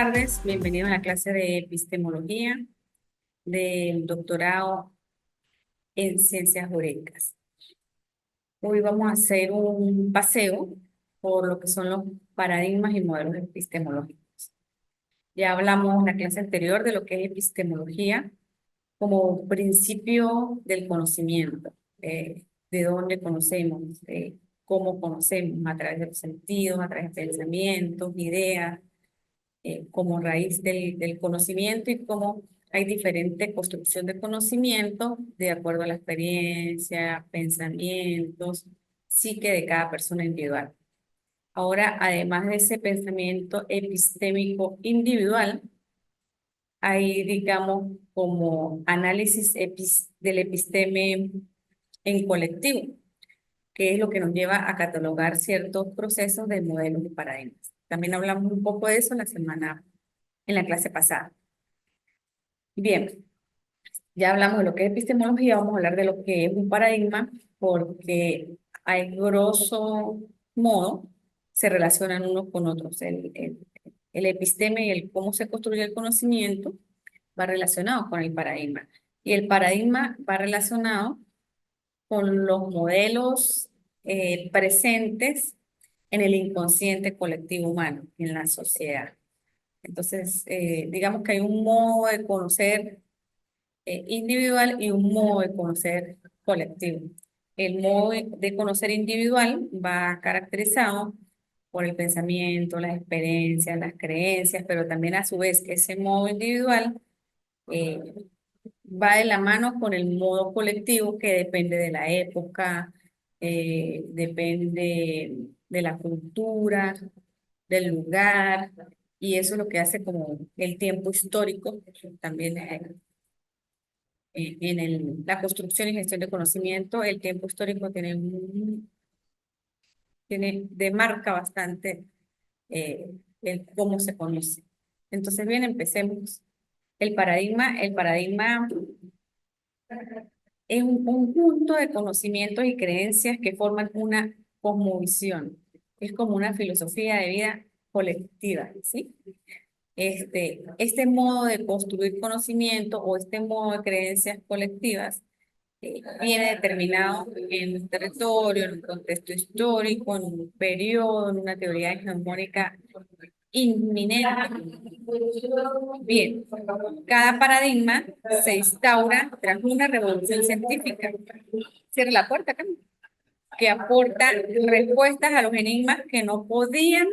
tardes, bienvenidos a la clase de epistemología del doctorado en ciencias jurídicas. Hoy vamos a hacer un paseo por lo que son los paradigmas y modelos epistemológicos. Ya hablamos en la clase anterior de lo que es epistemología como principio del conocimiento, de dónde conocemos, cómo conocemos, a través de los sentidos, a través de pensamientos, ideas, como raíz del conocimiento y cómo hay diferente construcción de conocimiento de acuerdo a la experiencia, pensamientos, psique de cada persona individual. Ahora, además de ese pensamiento epistémico individual, hay, digamos, como análisis del episteme en colectivo, que es lo que nos lleva a catalogar ciertos procesos de modelos y paradigmas. También hablamos un poco de eso en la clase pasada. Bien, ya hablamos de lo que es epistemología, vamos a hablar de lo que es un paradigma, porque hay grosso modo se relacionan unos con otros. El episteme y el cómo se construye el conocimiento va relacionado con el paradigma. Y el paradigma va relacionado con los modelos presentes en el inconsciente colectivo humano, en la sociedad. Entonces, digamos que hay un modo de conocer individual y un modo de conocer colectivo. El modo de conocer individual va caracterizado por el pensamiento, las experiencias, las creencias, pero también a su vez ese modo individual eh, va de la mano con el modo colectivo que depende de la época, depende de la cultura, del lugar, y eso es lo que hace como el tiempo histórico también la construcción y gestión de conocimiento. El tiempo histórico demarca bastante eh, el cómo se conoce. Entonces, bien, empecemos. El paradigma es un conjunto de conocimientos y creencias que forman una cosmovisión. Es como una filosofía de vida colectiva, ¿sí? Este modo de construir conocimiento o este modo de creencias colectivas viene determinado en un territorio, en un contexto histórico, en un periodo, en una teoría hegemónica inminente. Bien, cada paradigma se instaura tras una revolución científica. Cierra la puerta, Carmen. Que aporta respuestas a los enigmas que no podían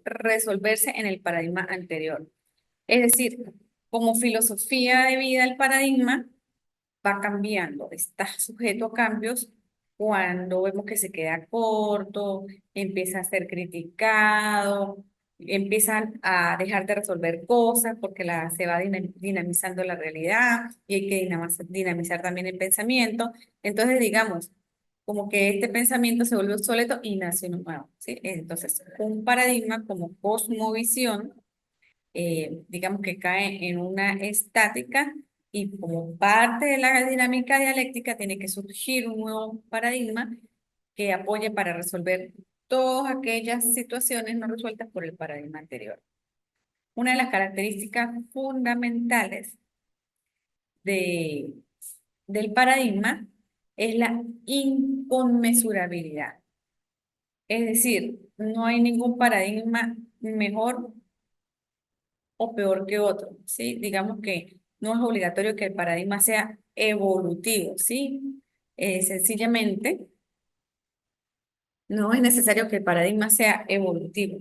resolverse en el paradigma anterior. Es decir, como filosofía de vida, el paradigma va cambiando, está sujeto a cambios cuando vemos que se queda corto, empieza a ser criticado, empiezan a dejar de resolver cosas porque se va dinamizando la realidad y hay que dinamizar también el pensamiento. Entonces, digamos, como que este pensamiento se vuelve obsoleto y nace uno nuevo, ¿sí? Entonces, un paradigma como cosmovisión digamos que cae en una estática y como parte de la dinámica dialéctica tiene que surgir un nuevo paradigma que apoye para resolver todas aquellas situaciones no resueltas por el paradigma anterior. Una de las características fundamentales de, del paradigma es la inconmensurabilidad. Es decir, no hay ningún paradigma mejor o peor que otro, ¿sí? Digamos que no es obligatorio que el paradigma sea evolutivo, ¿sí? Sencillamente, no es necesario que el paradigma sea evolutivo.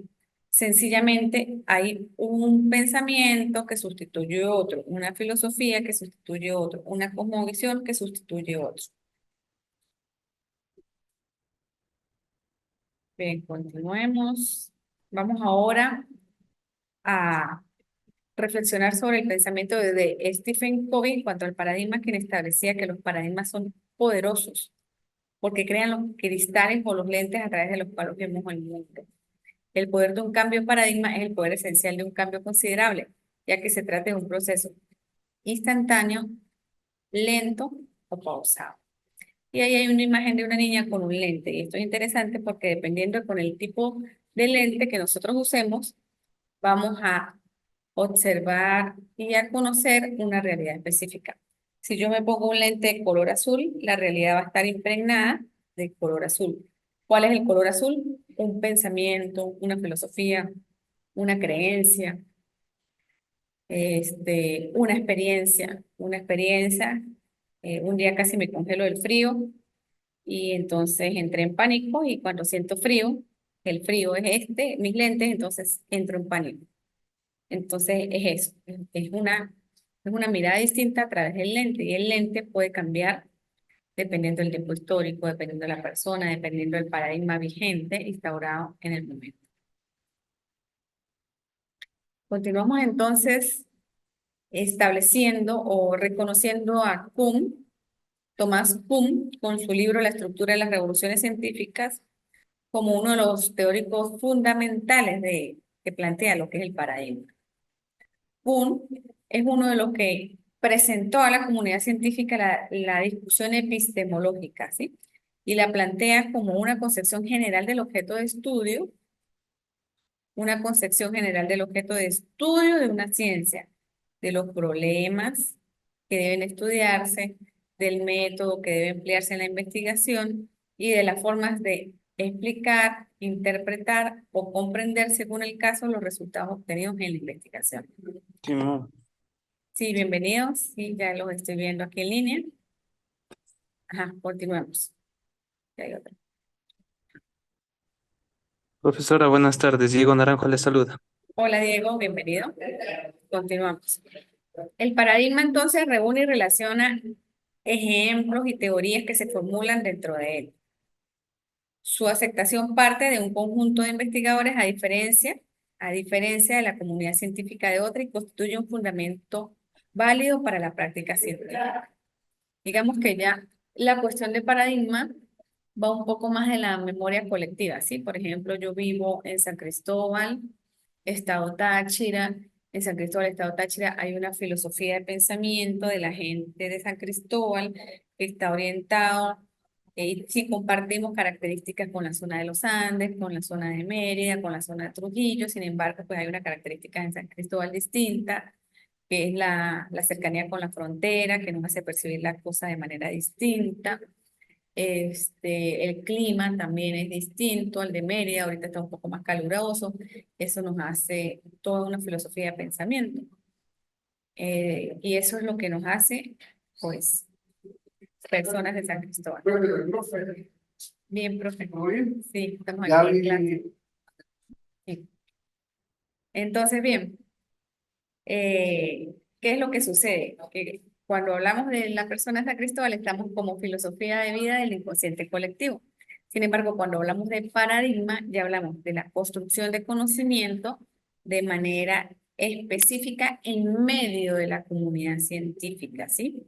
Sencillamente hay un pensamiento que sustituye otro, una filosofía que sustituye otro, una cosmovisión que sustituye otro. Bien, continuemos. Vamos ahora a reflexionar sobre el pensamiento de Stephen Covey en cuanto al paradigma, quien establecía que los paradigmas son poderosos porque crean los cristales o los lentes a través de los cuales vemos el mundo. El poder de un cambio de paradigma es el poder esencial de un cambio considerable, ya que se trata de un proceso instantáneo, lento o pausado. Y ahí hay una imagen de una niña con un lente, y esto es interesante porque dependiendo con el tipo de lente que nosotros usemos, vamos a observar y a conocer una realidad específica. Si yo me pongo un lente de color azul, la realidad va a estar impregnada de color azul. ¿Cuál es el color azul? Un pensamiento, una filosofía, una creencia, una experiencia. Un día casi me congelo del frío y entonces entré en pánico y cuando siento frío, el frío es mis lentes, entonces entro en pánico. Entonces es eso, es una mirada distinta a través del lente y el lente puede cambiar dependiendo del tiempo histórico, dependiendo de la persona, dependiendo del paradigma vigente instaurado en el momento. Continuamos entonces estableciendo o reconociendo a Kuhn, Tomás Kuhn, con su libro La estructura de las revoluciones científicas, como uno de los teóricos fundamentales que plantea lo que es el paradigma. Kuhn es uno de los que presentó a la comunidad científica la discusión epistemológica, ¿sí? Y la plantea como una concepción general del objeto de estudio, una concepción general del objeto de estudio de una ciencia, de los problemas que deben estudiarse, del método que debe emplearse en la investigación y de las formas de explicar, interpretar o comprender según el caso los resultados obtenidos en la investigación. Simón. Sí, bienvenidos. Sí, ya los estoy viendo aquí en línea. Ajá, continuemos. Ya hay otro. Profesora, buenas tardes. Diego Naranjo le saluda. Hola Diego, bienvenido. Continuamos. El paradigma entonces reúne y relaciona ejemplos y teorías que se formulan dentro de él. Su aceptación parte de un conjunto de investigadores a diferencia de la comunidad científica de otra y constituye un fundamento válido para la práctica científica. Digamos que ya la cuestión de paradigma va un poco más de la memoria colectiva, ¿sí? Por ejemplo, yo vivo en San Cristóbal, Estado Táchira. En San Cristóbal, Estado Táchira, hay una filosofía de pensamiento de la gente de San Cristóbal que está orientado, sí compartimos características con la zona de los Andes, con la zona de Mérida, con la zona de Trujillo, sin embargo, pues hay una característica en San Cristóbal distinta, que es la cercanía con la frontera, que nos hace percibir las cosas de manera distinta. El clima también es distinto al de Mérida, ahorita está un poco más caluroso, eso nos hace toda una filosofía de pensamiento. Y eso es lo que nos hace, pues, personas de San Cristóbal. Bien, profe. Sí, estamos aquí en clase. Sí. Entonces, bien, ¿qué es lo que sucede? Que cuando hablamos de la persona de San Cristóbal, estamos como filosofía de vida del inconsciente colectivo. Sin embargo, cuando hablamos de paradigma, ya hablamos de la construcción de conocimiento de manera específica en medio de la comunidad científica, ¿sí?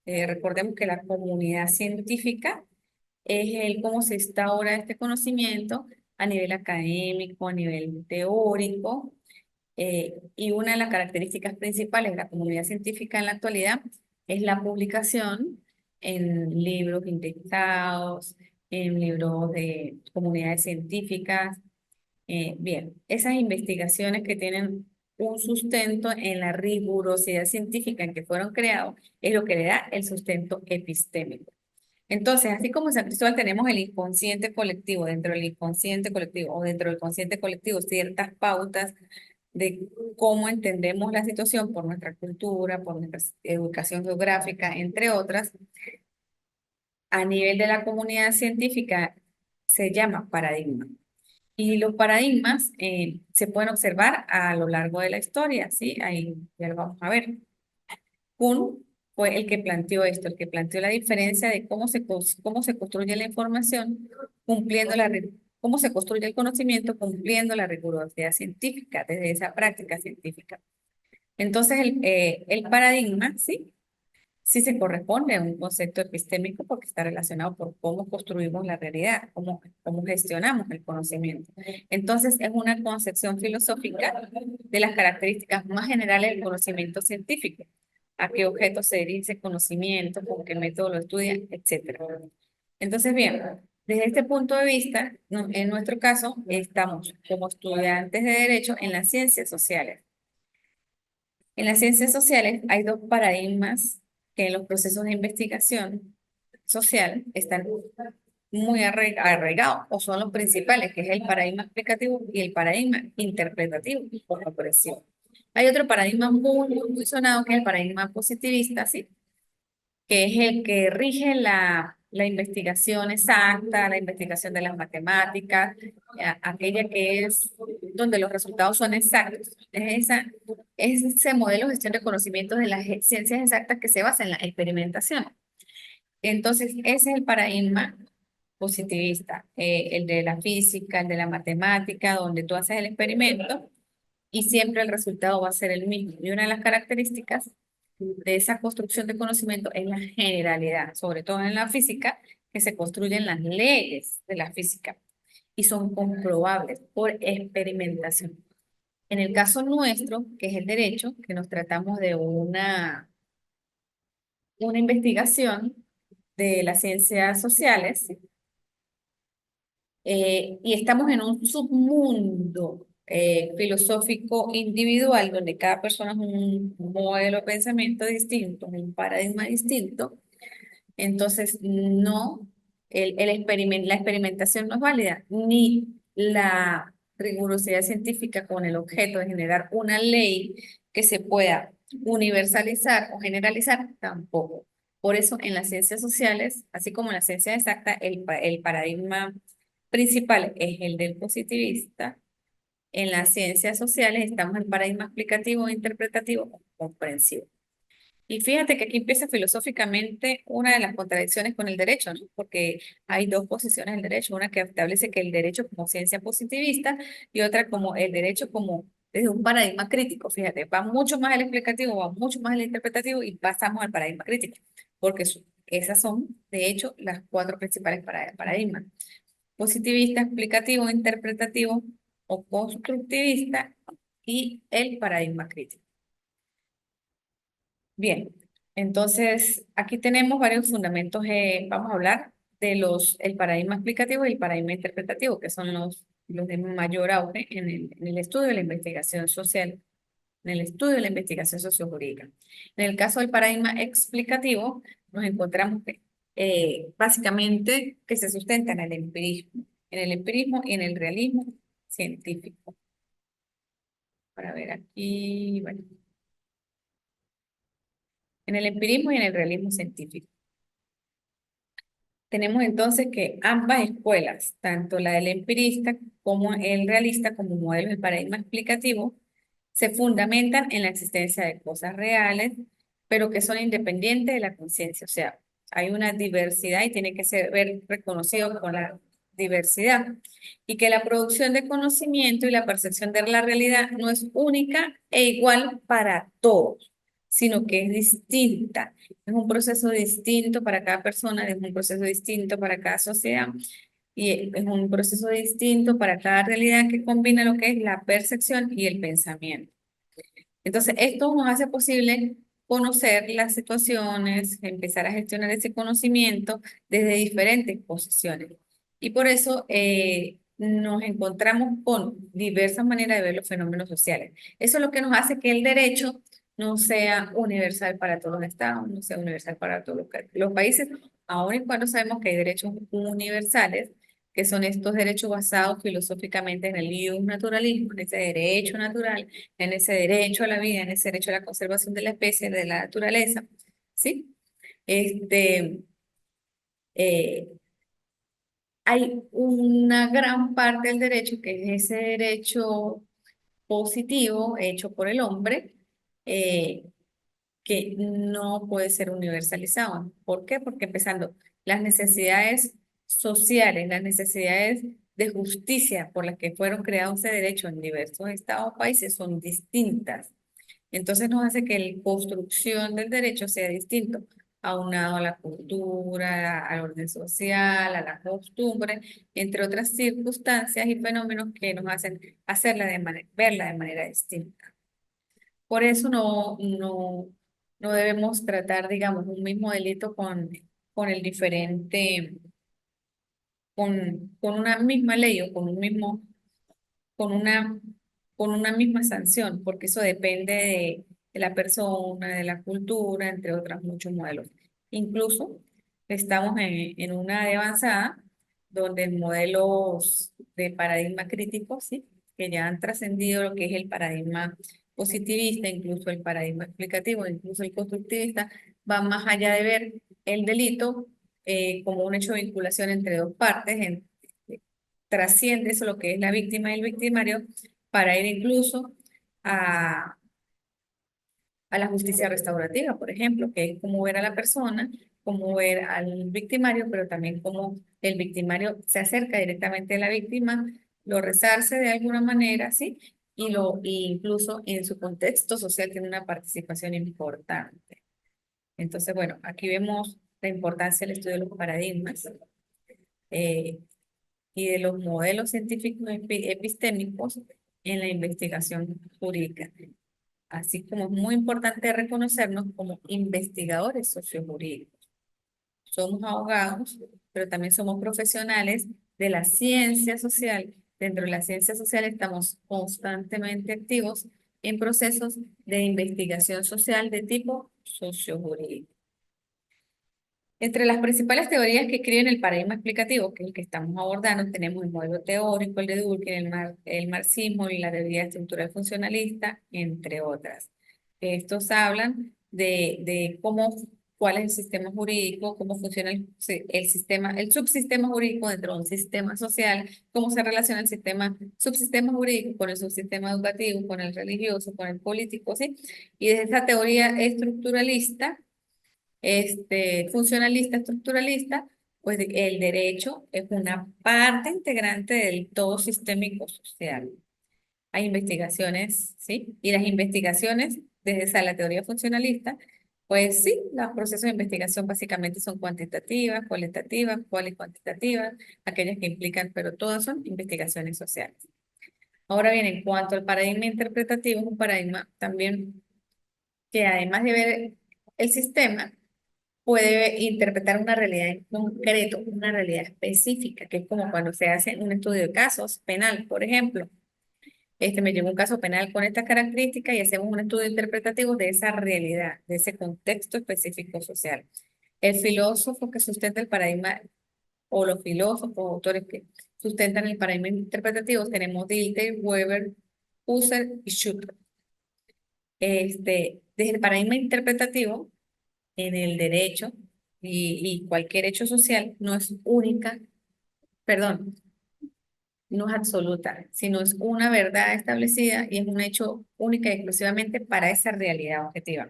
Recordemos que la comunidad científica es el cómo se instaura este conocimiento a nivel académico, a nivel teórico, y una de las características principales de la comunidad científica en la actualidad es la publicación en libros indexados, en libros de comunidades científicas. Bien, esas investigaciones que tienen un sustento en la rigurosidad científica en que fueron creados es lo que le da el sustento epistémico. Entonces, así como en San Cristóbal tenemos el inconsciente colectivo, dentro del inconsciente colectivo o dentro del consciente colectivo, ciertas pautas de cómo entendemos la situación por nuestra cultura, por nuestra educación geográfica, entre otras, a nivel de la comunidad científica se llama paradigma. Y los paradigmas se pueden observar a lo largo de la historia, ¿sí? Ahí ya lo vamos a ver. Kuhn fue el que planteó esto, el que planteó la diferencia de cómo se construye la información cumpliendo cómo se construye el conocimiento cumpliendo la rigurosidad científica, desde esa práctica científica. Entonces, el paradigma, ¿sí? Sí se corresponde a un concepto epistémico porque está relacionado por cómo construimos la realidad, cómo gestionamos el conocimiento. Entonces, es una concepción filosófica de las características más generales del conocimiento científico. A qué objeto se dirige ese conocimiento, con qué método lo estudia, etcétera. Entonces, bien, desde este punto de vista, en nuestro caso, estamos como estudiantes de Derecho en las ciencias sociales. En las ciencias sociales hay dos paradigmas que en los procesos de investigación social están muy arraigados o son los principales, que es el paradigma explicativo y el paradigma interpretativo o comprensivo. Hay otro paradigma muy sonado que es el paradigma positivista, ¿sí? Que es el que rige la investigación exacta, la investigación de las matemáticas, aquella que es donde los resultados son exactos. Es ese modelo de gestión de conocimientos de las ciencias exactas que se basa en la experimentación. Entonces, ese es el paradigma positivista, el de la física, el de la matemática, donde tú haces el experimento y siempre el resultado va a ser el mismo. Y una de las características de esa construcción de conocimiento es la generalidad, sobre todo en la física, que se construyen las leyes de la física y son comprobables por experimentación. En el caso nuestro, que es el derecho, que nos tratamos de una investigación de las ciencias sociales, y estamos en un submundo filosófico individual donde cada persona es un modelo de pensamiento distinto, un paradigma distinto. Entonces, no, la experimentación no es válida, ni la rigurosidad científica con el objeto de generar una ley que se pueda universalizar o generalizar, tampoco. Por eso, en las ciencias sociales, así como en las ciencias exactas, el paradigma principal es el del positivista. En las ciencias sociales estamos en paradigma explicativo, interpretativo o comprensivo. Y fíjate que aquí empieza filosóficamente una de las contradicciones con el derecho, ¿no? Porque hay dos posiciones del derecho, una que establece que el derecho como ciencia positivista y otra como el derecho como desde un paradigma crítico. Fíjate, va mucho más el explicativo, va mucho más el interpretativo y pasamos al paradigma crítico, porque esas son, de hecho, las cuatro principales paradigmas. Positivista, explicativo, interpretativo o constructivista y el paradigma crítico. Bien, entonces aquí tenemos varios fundamentos. Vamos a hablar de el paradigma explicativo y el paradigma interpretativo, que son los de mayor auge en el estudio de la investigación social, en el estudio de la investigación sociojurídica. En el caso del paradigma explicativo, nos encontramos básicamente que se sustenta en el empirismo y en el realismo científico. Para ver aquí, bueno, en el empirismo y en el realismo científico. Tenemos entonces que ambas escuelas, tanto la del empirista como el realista, como modelos del paradigma explicativo, se fundamentan en la existencia de cosas reales, pero que son independientes de la conciencia. O sea, hay una diversidad y tiene que ser reconocido con la diversidad. Y que la producción de conocimiento y la percepción de la realidad no es única e igual para todos, sino que es distinta. Es un proceso distinto para cada persona, es un proceso distinto para cada sociedad y es un proceso distinto para cada realidad que combina lo que es la percepción y el pensamiento. Entonces, esto nos hace posible conocer las situaciones, empezar a gestionar ese conocimiento desde diferentes posiciones. Y por eso nos encontramos con diversas maneras de ver los fenómenos sociales. Eso es lo que nos hace que el derecho no sea universal para todos los estados, no sea universal para todos los países, aun y cuando sabemos que hay derechos universales, que son estos derechos basados filosóficamente en el naturalismo, en ese derecho natural, en ese derecho a la vida, en ese derecho a la conservación de la especie, de la naturaleza, ¿sí? Este, eh, hay una gran parte del derecho que es ese derecho positivo hecho por el hombre, eh, que no puede ser universalizado. ¿Por qué? Porque empezando, las necesidades sociales, las necesidades de justicia por las que fueron creados ese derecho en diversos estados o países son distintas. Entonces nos hace que la construcción del derecho sea distinto, aunado a la cultura, al orden social, a las costumbres, entre otras circunstancias y fenómenos que nos hacen verla de manera distinta. Por eso no debemos tratar, digamos, un mismo delito con el diferente, con una misma ley o con una, con una misma sanción, porque eso depende de la persona, de la cultura, entre otros muchos modelos. Incluso estamos en una área avanzada donde modelos de paradigma crítico, ¿sí? Que ya han trascendido lo que es el paradigma positivista, incluso el paradigma explicativo, incluso el constructivista, van más allá de ver el delito como un hecho de vinculación entre dos partes, trasciende eso lo que es la víctima y el victimario para ir incluso a, a la justicia restaurativa, por ejemplo, que es como ver a la persona, como ver al victimario, pero también como el victimario se acerca directamente a la víctima, lo resarce de alguna manera, ¿sí? Y incluso en su contexto social tiene una participación importante. Entonces, bueno, aquí vemos la importancia del estudio de los paradigmas eh, y de los modelos científicos epistémicos en la investigación jurídica. Así como es muy importante reconocernos como investigadores sociojurídicos. Somos abogados, pero también somos profesionales de la ciencia social. Dentro de la ciencia social estamos constantemente activos en procesos de investigación social de tipo sociojurídico. Entre las principales teorías que escriben el paradigma explicativo, que es el que estamos abordando, tenemos el modelo teórico, el de Durkheim, el marxismo y la teoría estructural funcionalista, entre otras. Estos hablan de cómo, cuál es el sistema jurídico, cómo funciona el sistema, el subsistema jurídico dentro de un sistema social, cómo se relaciona el sistema, subsistema jurídico con el subsistema educativo, con el religioso, con el político, ¿sí? Y desde esta teoría estructuralista funcionalista, estructuralista, pues el derecho es una parte integrante del todo sistémico social. Hay investigaciones, ¿sí? Y las investigaciones, desde esa, la teoría funcionalista, pues sí, los procesos de investigación básicamente son cuantitativas, cualitativas, cuantitativas, aquellas que implican, pero todas son investigaciones sociales. Ahora bien, en cuanto al paradigma interpretativo, es un paradigma también que además de ver el sistema, puede interpretar una realidad en concreto, una realidad específica, que es como cuando se hace un estudio de casos penal, por ejemplo. Me llegó un caso penal con esta característica y hacemos un estudio interpretativo de esa realidad, de ese contexto específico social. El filósofo que sustenta el paradigma, o los filósofos, autores que sustentan el paradigma interpretativo, tenemos Dilthey, Weber, Husserl y Schutz. Desde el paradigma interpretativo, en el derecho y cualquier hecho social no es única, perdón, no es absoluta, sino es una verdad establecida y es un hecho única y exclusivamente para esa realidad objetiva.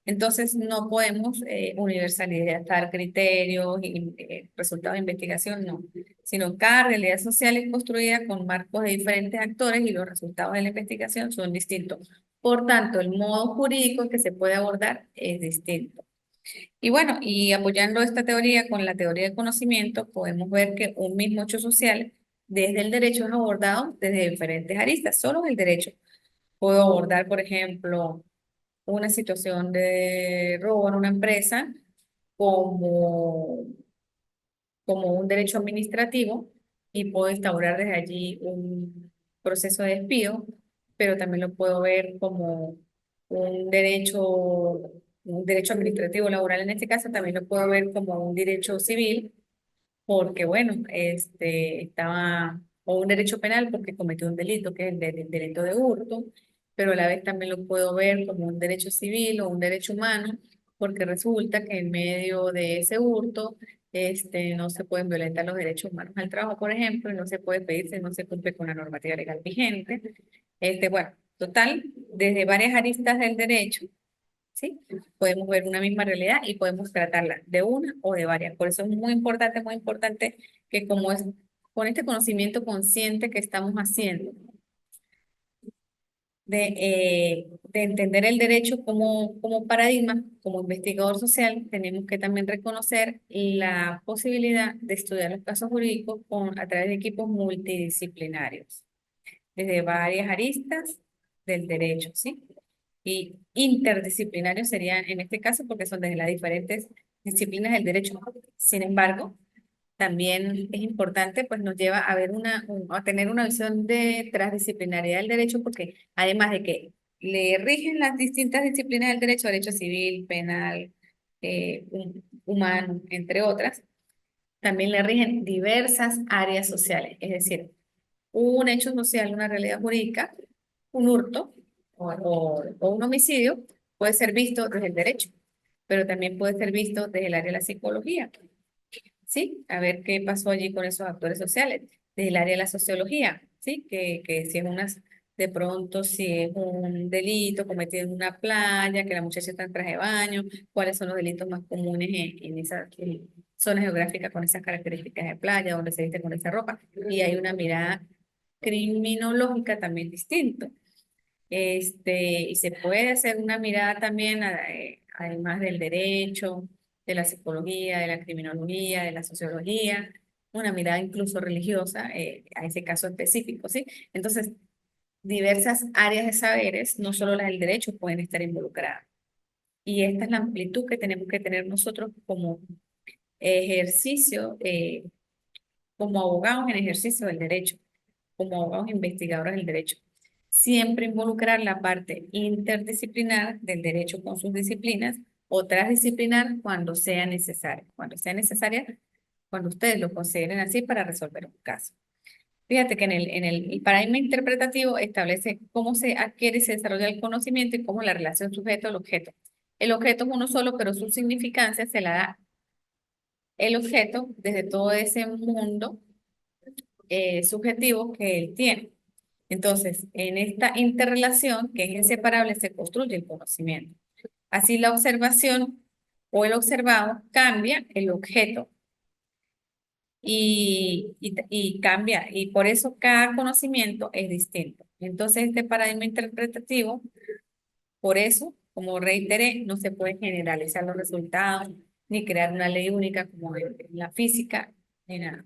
Entonces, no podemos universalizar criterios y resultados de investigación, no, sino cada realidad social es construida con marcos de diferentes actores y los resultados de la investigación son distintos. Por tanto, el modo jurídico que se puede abordar es distinto. Y bueno, y apoyando esta teoría con la teoría del conocimiento, podemos ver que un mismo hecho social desde el derecho es abordado desde diferentes aristas. Solo el derecho. Puedo abordar, por ejemplo, una situación de robo en una empresa como, como un derecho administrativo y puedo instaurar desde allí un proceso de despido, pero también lo puedo ver como un derecho, un derecho administrativo laboral en este caso, también lo puedo ver como un derecho civil, porque bueno, estaba, o un derecho penal porque cometió un delito, que es el delito de hurto, pero a la vez también lo puedo ver como un derecho civil o un derecho humano, porque resulta que en medio de ese hurto, no se pueden violentar los derechos humanos al trabajo, por ejemplo, y no se puede pedirse, no se cumple con la normativa legal vigente. Bueno, total, desde varias aristas del derecho, ¿sí? Podemos ver una misma realidad y podemos tratarla de una o de varias. Por eso es muy importante que como es con este conocimiento consciente que estamos haciendo, de entender el derecho como paradigma, como investigador social, tenemos que también reconocer la posibilidad de estudiar los casos jurídicos a través de equipos multidisciplinarios, desde varias aristas del derecho, ¿sí? Y interdisciplinarios serían en este caso porque son desde las diferentes disciplinas del derecho. Sin embargo, también es importante, pues nos lleva a ver a tener una visión de transdisciplinaridad del derecho, porque además de que le rigen las distintas disciplinas del derecho civil, penal, humano, entre otras. También le rigen diversas áreas sociales, es decir, un hecho social, una realidad jurídica, un hurto o un homicidio puede ser visto desde el derecho, pero también puede ser visto desde el área de la psicología, ¿sí? A ver qué pasó allí con esos actores sociales, desde el área de la sociología, ¿sí? Que si es de pronto si es un delito cometido en una playa, que la muchacha está en traje de baño, cuáles son los delitos más comunes en esa zona geográfica con esas características de playa, donde se viste con esa ropa, y hay una mirada criminológica también distinta. Y se puede hacer una mirada también, además del derecho, de la psicología, de la criminología, de la sociología, una mirada incluso religiosa, a ese caso específico, ¿sí? Entonces, diversas áreas de saberes, no solo las del derecho, pueden estar involucradas. Y esta es la amplitud que tenemos que tener nosotros como ejercicio, como abogados en ejercicio del derecho, como abogados investigadores del derecho. Siempre involucrar la parte interdisciplinar del derecho con sus disciplinas o transdisciplinar cuando sea necesaria, cuando ustedes lo consideren así para resolver un caso. Fíjate que el paradigma interpretativo establece cómo se adquiere y se desarrolla el conocimiento y cómo la relación sujeto al objeto. El objeto es uno solo, pero su significancia se la da el objeto desde todo ese mundo subjetivo que él tiene. Entonces, en esta interrelación, que es inseparable, se construye el conocimiento. Así la observación o el observado cambia el objeto y cambia, y por eso cada conocimiento es distinto. Entonces, este paradigma interpretativo, por eso, como reiteré, no se puede generalizar los resultados, ni crear una ley única como en la física, ni nada.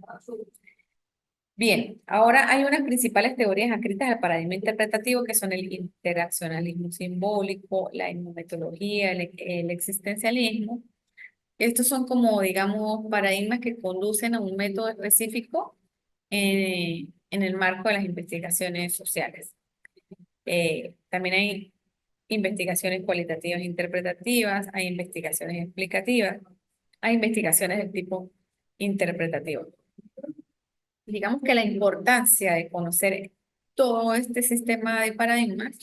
Bien, ahora hay unas principales teorías adscritas al paradigma interpretativo que son el interaccionalismo simbólico, la etnometodología, el existencialismo. Estos son como, digamos, paradigmas que conducen a un método específico en el marco de las investigaciones sociales. También hay investigaciones cualitativas e interpretativas, hay investigaciones explicativas, hay investigaciones de tipo interpretativo. Digamos que la importancia de conocer todo este sistema de paradigmas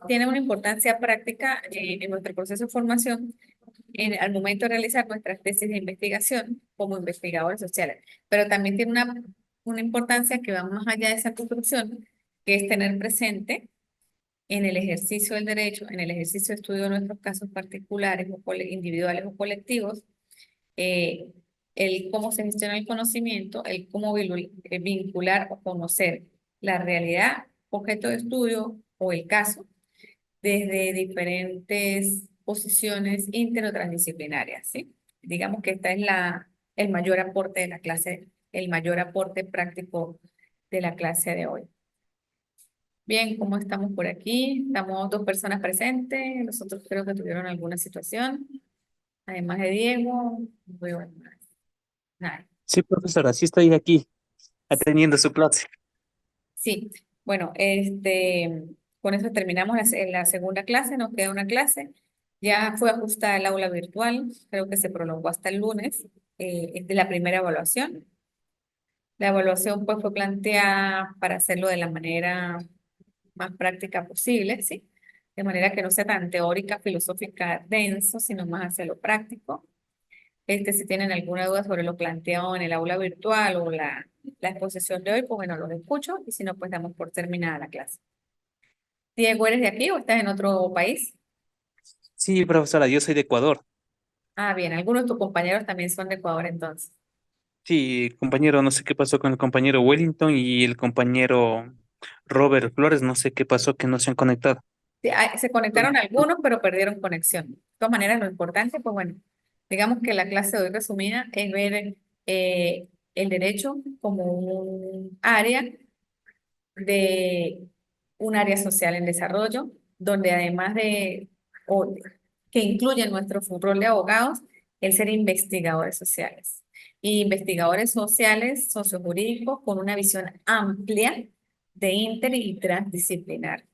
tiene una importancia práctica en nuestro proceso de formación al momento de realizar nuestras tesis de investigación como investigadores sociales, pero también tiene una importancia que va más allá de esa construcción, que es tener presente en el ejercicio del derecho, en el ejercicio de estudio de nuestros casos particulares o individuales o colectivos, eh, el cómo se gestiona el conocimiento, el cómo vincular o conocer la realidad, objeto de estudio o el caso desde diferentes posiciones inter o transdisciplinarias, ¿sí? Digamos que esta es el mayor aporte de la clase, el mayor aporte práctico de la clase de hoy. Bien, ¿cómo estamos por aquí? Estamos dos personas presentes, los otros creo que tuvieron alguna situación, además de Diego, no veo más. Nada. Sí, profesora, sí estoy aquí atendiendo su clase. Sí, bueno, con eso terminamos la segunda clase, nos queda una clase. Ya fue ajustada el aula virtual, creo que se prolongó hasta el lunes, es de la primera evaluación. La evaluación pues fue planteada para hacerlo de la manera más práctica posible, ¿sí? De manera que no sea tan teórica, filosófica, denso, sino más hacia lo práctico. Si tienen alguna duda sobre lo planteado en el aula virtual o la exposición de hoy, pues bueno, los escucho y si no, pues damos por terminada la clase. Diego, ¿eres de aquí o estás en otro país? Sí, profesora, yo soy de Ecuador. Ah, bien, algunos de tus compañeros también son de Ecuador entonces. Sí, compañero, no sé qué pasó con el compañero Wellington y el compañero Robert Flores, no sé qué pasó que no se han conectado. Sí, se conectaron algunos, pero perdieron conexión. De todas maneras, lo importante, pues bueno, digamos que la clase de hoy resumida es ver el derecho como de un área social en desarrollo, donde además o, que incluye nuestro rol de abogados, el ser investigadores sociales. Y investigadores sociales, sociojurídicos, con una visión amplia de inter y transdisciplinar.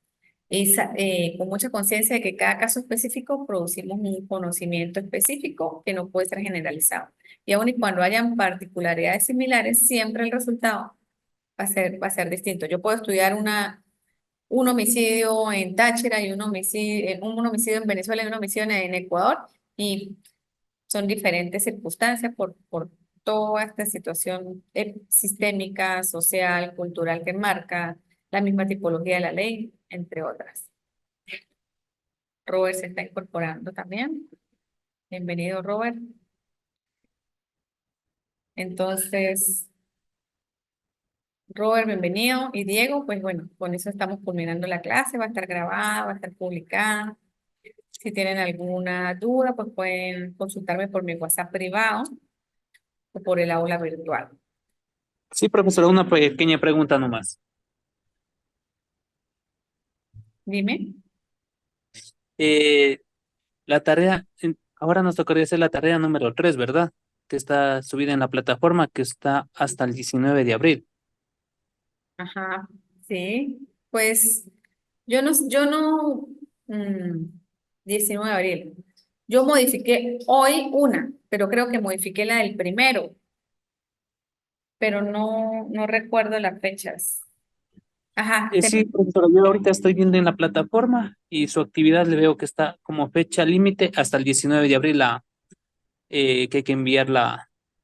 con mucha conciencia de que cada caso específico producimos un conocimiento específico que no puede ser generalizado. Y aun y cuando hayan particularidades similares, siempre el resultado va a ser distinto. Yo puedo estudiar un homicidio en Táchira y un homicidio en Venezuela y un homicidio en Ecuador, y son diferentes circunstancias por toda esta situación sistémica, social, cultural que marca la misma tipología de la ley, entre otras. Robert se está incorporando también. Bienvenido, Robert. Entonces, Robert, bienvenido. Y Diego, pues bueno, con eso estamos culminando la clase. Va a estar grabada, va a estar publicada. Si tienen alguna duda, pues pueden consultarme por mi WhatsApp privado o por el aula virtual. Sí, profesora, una pequeña pregunta nomás. Dime. Eh, la tarea, ahora nos tocaría hacer la tarea número 3, ¿verdad? Que está subida en la plataforma, que está hasta el 19 de abril. Ajá, sí. Pues yo no, 19 de abril. Yo modifiqué hoy una, pero creo que modifiqué la del primero, pero no recuerdo las fechas. Ajá, Sí, profesora, yo ahorita estoy viendo en la plataforma y su actividad le veo que está como fecha límite hasta el 19 de abril, que hay que enviar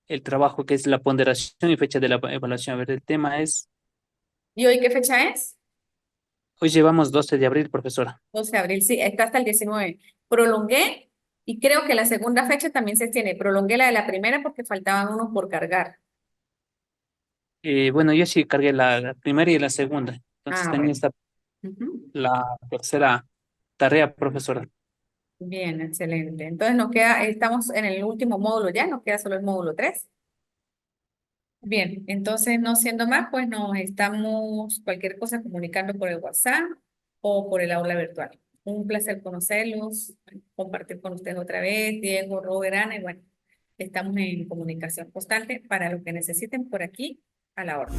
el trabajo que es la ponderación y fecha de la evaluación. A ver, el tema es, ¿y hoy qué fecha es? hoy llevamos 12 de abril, profesora. 12 de abril, sí, está hasta el 19. Prolongué y creo que la segunda fecha también se tiene. Prolongué la de la primera porque faltaban unos por cargar. Bueno, yo sí cargué la primera y la segunda, entonces Ah, tenía bueno. esta Ujú. la tercera tarea, profesora. Bien, excelente. Entonces nos queda, estamos en el último módulo ya, nos queda solo el módulo 3. Bien, entonces no siendo más, pues nos estamos cualquier cosa comunicando por el WhatsApp o por el aula virtual. Un placer conocerlos, compartir con ustedes otra vez, Diego, Robert, Ana, y bueno, estamos en comunicación constante para lo que necesiten por aquí a la hora.